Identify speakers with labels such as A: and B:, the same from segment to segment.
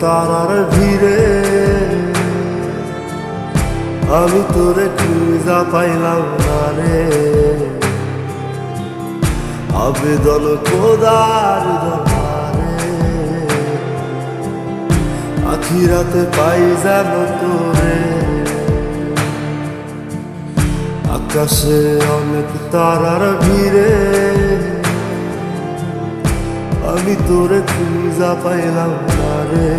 A: তারার ভিড়ে আমি তোরে খুঁজা পাইলাম না রে। আবেদন খোদার দরবারে আখিরাতে পাই যেন তোরে। আকাশে অনেক তারার ভিড়ে আমি তোরে খুঁজা পাইলাম না রে।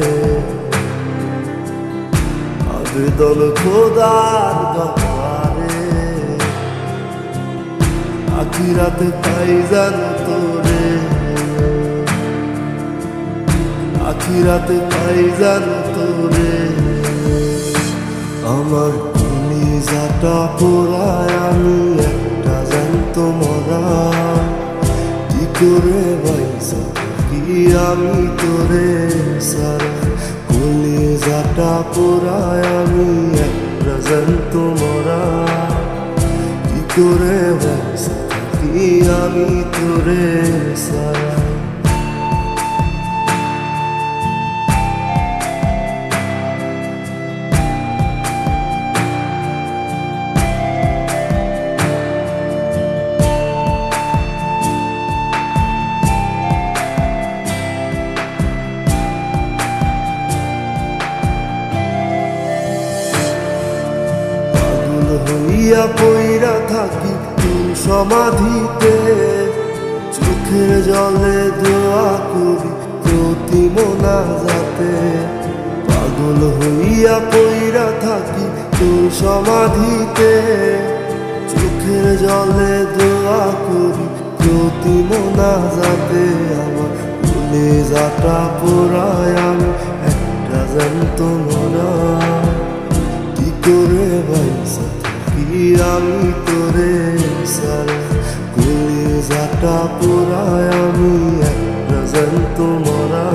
A: আবেদন খোদার দরবারে আখিরাতে পাই যেন তোরে। আখিরাতে পাই যেন তোরে। আমার কলিজাটা পোড়ায় আমি একটা জ্যান্ত মরা। কি করে বাইসা কি আমি তোরে সারা। কলিজাটা পোড়ায় আমি একটা জ্যান্ত মরা। কি করে বাইসা কি আমি তোরে সারা। হইয়া পইরা থাকি তুই সমাধিতে। চোখের জলে দোয়া করি প্রতি মোনাজাতে। পাগল হইয়া পইরা থাকি তুই সমাধিতে। চোখের জলে দোয়া করি প্রতি মোনাজাতে। আমার কলিজাটা পোড়ায় আমি একটা জ্যান্ত মরা। কি করে বাইসা কি আমি তোরে সারা। কলিজাটা পোড়ায় আমি একটা জ্যান্ত মরা।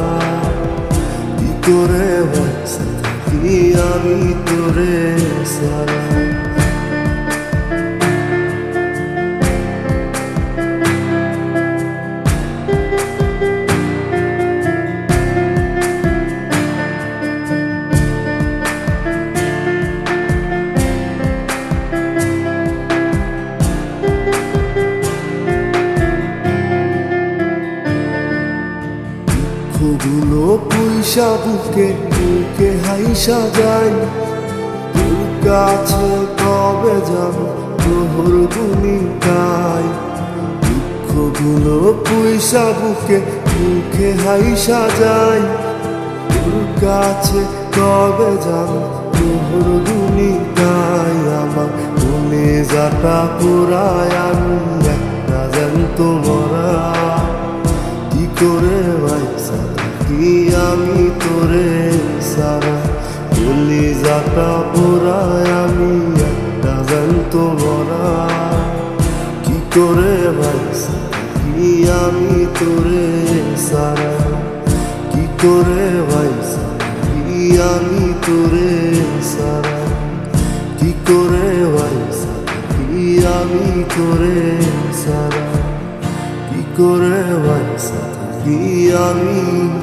A: কি করে বাইসা কি আমি তোরে সারা। গুলো পয়সা বুকে বুকে হাইসা যাই। তোর কাছে কবে যাব তোর ভূমিকায়। দুঃখগুলো পয়সা বুকে বুকে হাইসা যাই। তোর কাছে কবে যাব তোর ভূমিকায়। আমার কলিজাটা পোড়ায় আমি একটা জ্যান্ত মরা। কি করে বাইসা কি আমি তোরে সারা। কলিজাটা পোড়ায় আমি একটা জ্যান্ত মরা। কি করে বাইসা কি আমি তোরে সারা। কি করে বাইসা কি আমি তোরে সারা। কি করে বাইসা কি আমি তোরে সারা। কি করে বাইসা কি আমি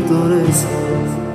A: তোরে সারা।